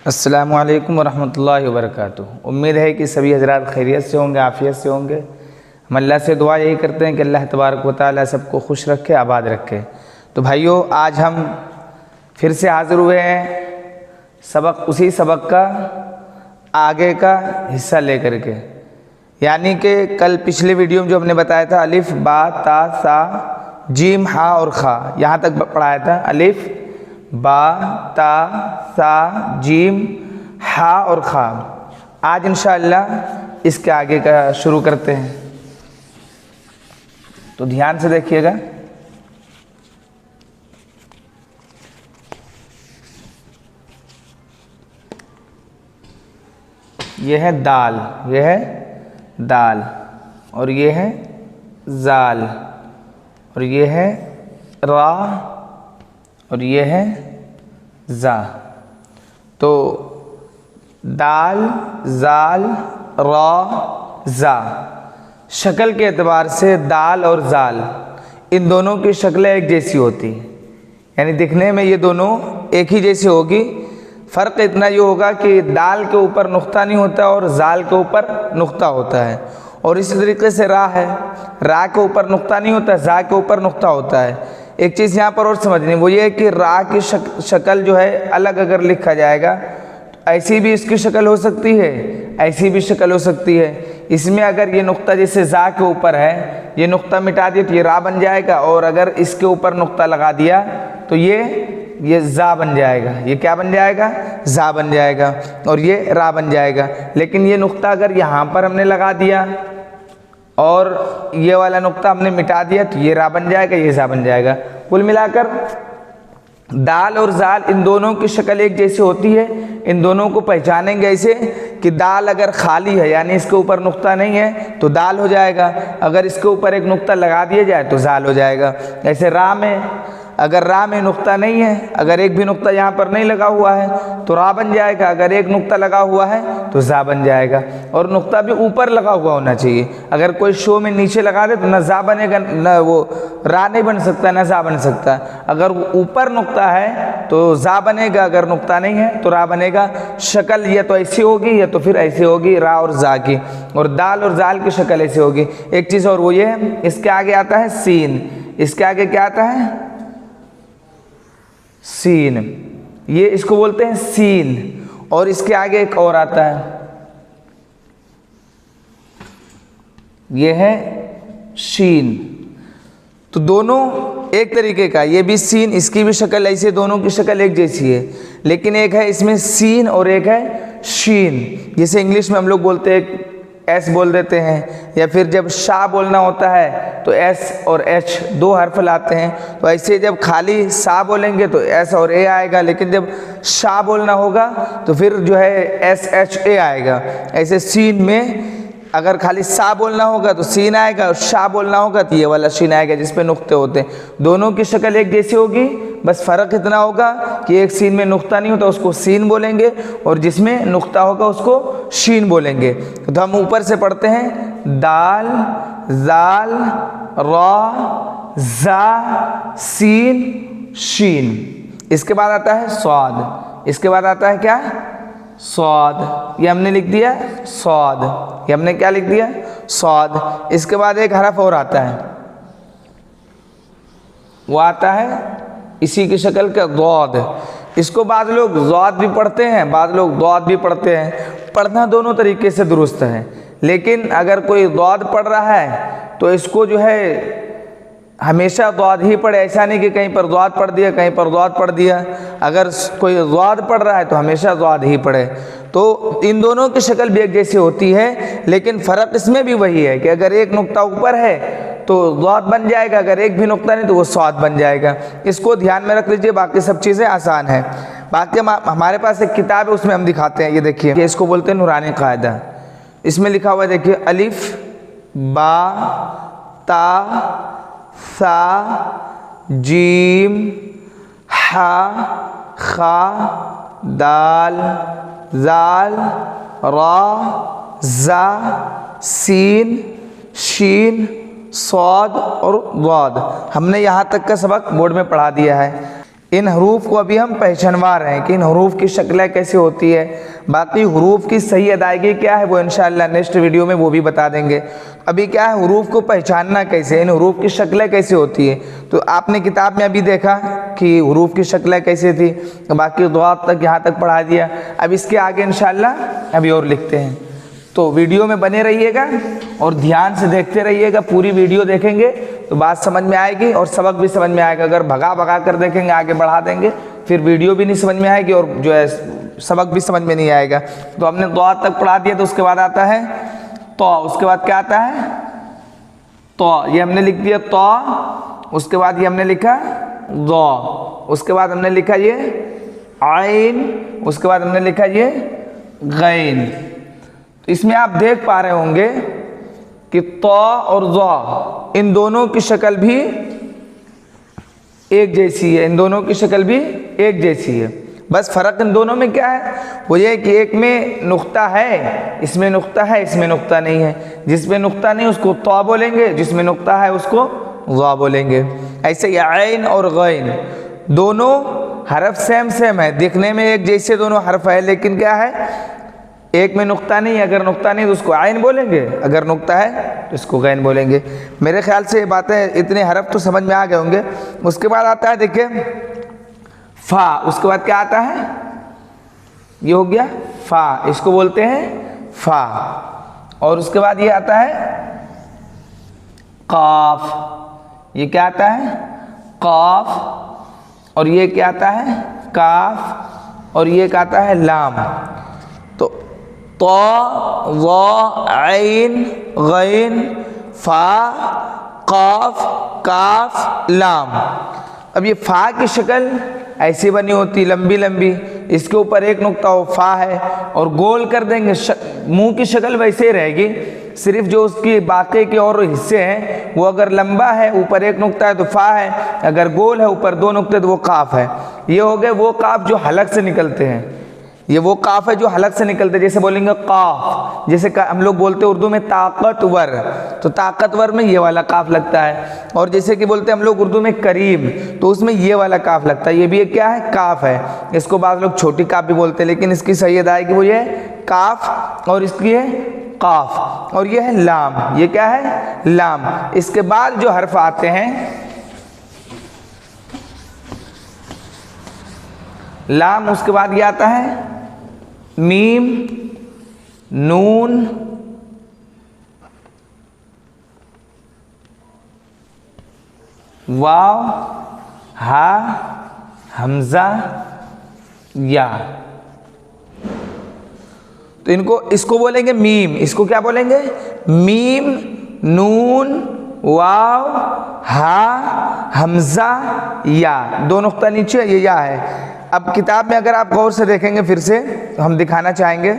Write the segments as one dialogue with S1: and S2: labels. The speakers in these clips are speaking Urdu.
S1: السلام علیکم ورحمۃ اللہ وبرکاتہ۔ امید ہے کہ سبھی حضرات خیریت سے ہوں گے، عافیت سے ہوں گے۔ ہم اللہ سے دعا یہی کرتے ہیں کہ اللہ تبارک و تعالیٰ سب کو خوش رکھے، آباد رکھے۔ تو بھائیو، آج ہم پھر سے حاضر ہوئے ہیں اسی سبق کا آگے کا حصہ لے کر کے، یعنی کہ کل پچھلے ویڈیو میں جو ہم نے بتایا تھا الف با تا سا جیم ہا اور خا، یہاں تک پڑھایا تھا الف با تا سا جیم ہا اور خا۔ آج انشاءاللہ اس کے آگے کا شروع کرتے ہیں، تو دھیان سے دیکھیے گا۔ یہ ہے دال، یہ ہے دال، اور یہ ہے زال، اور یہ ہے را، اور یہ ہے زا۔ تو دال، زال، را، زا، شکل کے اعتبار سے دال اور زال ان دونوں کی شکلیں ایک جیسی ہوتی ہیں، یعنی دکھنے میں یہ دونوں ایک ہی جیسی ہوگی۔ فرق اتنا یہ ہوگا کہ دال کے اوپر نقطہ نہیں ہوتا اور زال کے اوپر نقطہ ہوتا ہے، اور اسی طریقے سے را ہے، را کے اوپر نقطہ نہیں ہوتا، زا کے اوپر نقطہ ہوتا ہے۔ ایک چیز یہاں پر اور سمجھنی، وہ یہ ہے کہ را کی شکل جو ہے الگ اگر لکھا جائے گا تو ایسی بھی اس کی شکل ہو سکتی ہے، ایسی بھی شکل ہو سکتی ہے۔ اس میں اگر یہ نقطہ جیسے زا کے اوپر ہے، یہ نقطہ مٹا دیا تو یہ را بن جائے گا، اور اگر اس کے اوپر نقطہ لگا دیا تو یہ زا بن جائے گا۔ یہ کیا بن جائے گا؟ زا بن جائے گا، اور یہ را بن جائے گا۔ لیکن یہ نقطہ اگر یہاں پر ہم نے لگا دیا اور یہ والا نقطہ ہم نے مٹا دیا تو یہ را بن جائے گا، یہ زا بن جائے گا۔ کل ملا کر دال اور زال ان دونوں کی شکل ایک جیسی ہوتی ہے۔ ان دونوں کو پہچانیں گے ایسے کہ دال اگر خالی ہے، یعنی اس کے اوپر نقطہ نہیں ہے تو دال ہو جائے گا، اگر اس کے اوپر ایک نقطہ لگا دیا جائے تو زال ہو جائے گا۔ ایسے را میں، اگر را میں نقطہ نہیں ہے، اگر ایک بھی نقطہ یہاں پر نہیں لگا ہوا ہے تو را بن جائے گا، اگر ایک نقطہ لگا ہوا ہے تو زا بن جائے گا، اور نقطہ بھی اوپر لگا ہوا ہونا چاہیے۔ اگر کوئی شو میں نیچے لگا دے تو نہ زا بنے گا، نہ وہ را نہیں بن سکتا، نہ زا بن سکتا۔ اگر اوپر نقطہ ہے تو زا بنے گا، اگر نقطہ نہیں ہے تو را بنے گا۔ شکل یا تو ایسی ہوگی یا تو پھر ایسی ہوگی را اور زا کی، اور دال اور زال کی شکل ایسی ہوگی۔ ایک چیز اور وہ یہ ہے، اس کے آگے آتا ہے سین۔ اس کے آگے کیا آتا ہے؟ سین۔ یہ اس کو بولتے ہیں سین، اور اس کے آگے ایک اور آتا ہے، یہ ہے شین۔ تو دونوں ایک طریقے کا، یہ بھی سین، اس کی بھی شکل ایسی، دونوں کی شکل ایک جیسی ہے، لیکن ایک ہے اس میں سین اور ایک ہے شین۔ جیسے انگلش میں ہم لوگ بولتے ہیں ایس بول دیتے ہیں، یا پھر جب شا بولنا ہوتا ہے تو ایس اور ایچ دو حرف لاتے ہیں، تو ایسے جب خالی سا بولیں گے تو ایس اور اے آئے گا، لیکن جب شا بولنا ہوگا تو پھر جو ہے ایس ایچ اے آئے گا۔ ایسے سین میں اگر خالی سا بولنا ہوگا تو سین آئے گا، اور شا بولنا ہوگا تو یہ والا شین آئے گا جس پہ نقطے ہوتے ہیں۔ دونوں کی شکل ایک جیسی ہوگی، بس فرق اتنا ہوگا کہ ایک سین میں نقطہ نہیں ہوتا اس کو سین بولیں گے، اور جس میں نقطہ ہوگا اس کو شین بولیں گے۔ تو ہم اوپر سے پڑھتے ہیں دال، زال، را، زا، سین، شین۔ اس کے بعد آتا ہے صاد۔ اس کے بعد آتا ہے کیا؟ صاد۔ یہ ہم نے لکھ دیا صاد، یہ ہم نے کیا لکھ دیا؟ صاد۔ اس کے بعد ایک حرف اور آتا ہے، وہ آتا ہے اسی کی شکل کا ضاد۔ اس کو بعض لوگ ضاد بھی پڑھتے ہیں، بعض لوگ ضاد بھی پڑھتے ہیں۔ پڑھنا دونوں طریقے سے درست ہے، لیکن اگر کوئی ضاد پڑھ رہا ہے تو اس کو جو ہے ہمیشہ ضاد ہی پڑھے، ایسا نہیں کہ کہیں پر ضاد پڑھ دیا کہیں پر ضاد پڑھ دیا۔ اگر کوئی ضاد پڑھ رہا ہے تو ہمیشہ ضاد ہی پڑھے۔ تو ان دونوں کی شکل بھی ایک جیسی ہوتی ہے، لیکن فرق اس میں بھی وہی ہے کہ اگر ایک نقطہ اوپر ہے تو ضاد بن جائے گا، اگر ایک بھی نقطہ نہیں تو وہ صاد بن جائے گا۔ اس کو دھیان میں رکھ لیجئے، باقی سب چیزیں آسان ہیں۔ باقی ہمارے پاس ایک کتاب ہے، اس میں ہم دکھاتے ہیں۔ یہ دیکھیے، اس کو بولتے ہیں نورانی قاعدہ۔ اس میں لکھا ہوا ہے، دیکھیے، الف با تا سا جیم ہا خا دال زال را زا سین شین صاد اور ضاد۔ ہم نے یہاں تک کا سبق بورڈ میں پڑھا دیا ہے۔ ان حروف کو ابھی ہم پہچانوا رہے ہیں کہ ان حروف کی شکلیں کیسے ہوتی ہے. باقی حروف کی صحیح ادائیگی کیا ہے وہ انشاءاللہ نیکسٹ ویڈیو میں وہ بھی بتا دیں گے. ابھی کیا ہے حروف کو پہچاننا کیسے, ان حروف کی شکلیں کیسے ہوتی ہے. تو آپ نے کتاب میں ابھی دیکھا کہ حروف کی شکلیں کیسے تھی, باقی ضاد تک یہاں تک پڑھا دیا. اب اس کے آگے انشاءاللہ ابھی اور لکھتے ہیں. تو ویڈیو میں بنے رہیے گا اور دھیان سے دیکھتے رہیے گا. پوری ویڈیو دیکھیں گے تو بات سمجھ میں آئے گی اور سبق بھی سمجھ میں آئے گا. اگر بھگا کر دیکھیں گے, آگے بڑھا دیں گے, پھر ویڈیو بھی نہیں سمجھ میں آئے گی اور جو ہے سبق بھی سمجھ میں نہیں آئے گا. تو ہم نے ضاد تک پڑھا دیا. تو اس کے بعد آتا ہے تو, اس کے بعد کیا آتا ہے تو, یہ ہم نے لکھ دیا تو. اس کے بعد یہ ہم نے لکھا ضا. اس کے بعد ہم نے لکھا یہ عین. اس کے بعد ہم نے لکھا یہ غین. تو اس میں آپ دیکھ پا رہے ہوں گے کہ تو اور ضا ان دونوں کی شکل بھی ایک جیسی ہے. ان دونوں کی شکل بھی ایک جیسی ہے. بس فرق ان دونوں میں کیا ہے, وہ یہ کہ ایک میں نقطہ ہے, اس میں نقطہ ہے, اس میں نقطہ نہیں ہے. جس میں نقطہ نہیں اس کو تو بولیں گے, جس میں نقطہ ہے اس کو ضا بولیں گے. ایسے ہی عین اور غین دونوں حرف سیم ہے, دیکھنے میں ایک جیسے دونوں حرف ہے, لیکن کیا ہے ایک میں نقطہ نہیں. اگر نقطہ نہیں تو اس کو عین بولیں گے, اگر نقطہ ہے تو اس کو غین بولیں گے. میرے خیال سے یہ باتیں اتنے حرف تو سمجھ میں آ گئے ہوں گے. اس کے بعد آتا ہے دیکھیں فا. اس کے بعد کیا آتا ہے, یہ ہو گیا فا, اس کو بولتے ہیں فا. اور اس کے بعد یہ آتا ہے قاف. یہ کیا آتا ہے قاف. اور یہ کیا آتا ہے کاف. اور یہ کیا آتا ہے لام. تو ضا عین غین فا قاف کاف لام. اب یہ فا کی شکل ایسی بنی ہوتی لمبی لمبی, اس کے اوپر ایک نقطہ ہو فا ہے, اور گول کر دیں گے منہ کی شکل ویسے ہی رہے گی, صرف جو اس کی باقی کے اور حصے ہیں وہ اگر لمبا ہے اوپر ایک نقطہ ہے تو فا ہے, اگر گول ہے اوپر دو نقطے تو وہ قاف ہے. یہ ہو گئے وہ قاف جو حلق سے نکلتے ہیں. یہ وہ قاف ہے جو حلق سے نکلتے ہیں. جیسے بولیں گے قاف, جیسے ہم لوگ بولتے ہیں اردو میں طاقتور, تو طاقتور میں یہ والا قاف لگتا ہے. اور جیسے کہ بولتے ہیں ہم لوگ اردو میں کریم, تو اس میں یہ والا قاف لگتا ہے. یہ بھی ایک کیا ہے کاف ہے. اس کو بعض لوگ چھوٹی کاف بھی بولتے ہیں, لیکن اس کی صحیح ادائیگی وہ یہ ہے کاف, اور اس کی ہے قاف. اور یہ ہے لام. یہ کیا ہے لام. اس کے بعد جو حرف آتے ہیں لام, اس کے بعد یہ آتا ہے میم نون واو ہا حمزہ یا. تو اس کو بولیں گے میم. اس کو کیا بولیں گے میم نون واو ہا حمزہ یا. دو نقطہ نیچے یہ یا ہے. اب کتاب میں اگر آپ غور سے دیکھیں گے پھر سے ہم دکھانا چاہیں گے.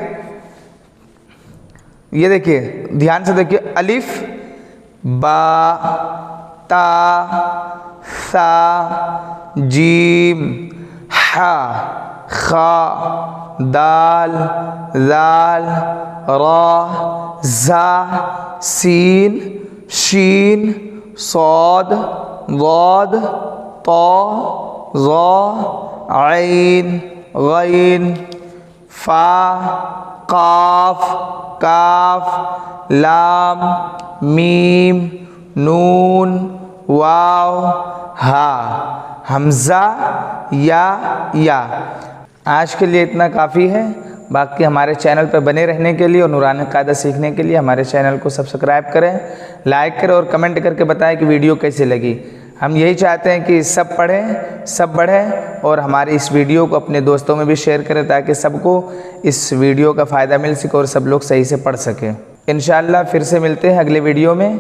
S1: یہ دیکھیے دھیان سے دیکھیے الف با تا ثا جیم ہا خا دال ذال را زا سین شین صاد ضاد طا ظا عین غین فا قاف کاف لام میم نون واو ہا حمزہ یا. آج کے لیے اتنا کافی ہے. باقی ہمارے چینل پہ بنے رہنے کے لیے اور نورانی قاعدہ سیکھنے کے لیے ہمارے چینل کو سبسکرائب کریں, لائک کریں اور کمنٹ کر کے بتائیں کہ ویڈیو کیسے لگی. ہم یہی چاہتے ہیں کہ سب پڑھیں سب بڑھیں, اور ہماری اس ویڈیو کو اپنے دوستوں میں بھی شیئر کریں تاکہ سب کو اس ویڈیو کا فائدہ مل سکے اور سب لوگ صحیح سے پڑھ سکیں. انشاءاللہ پھر سے ملتے ہیں اگلے ویڈیو میں.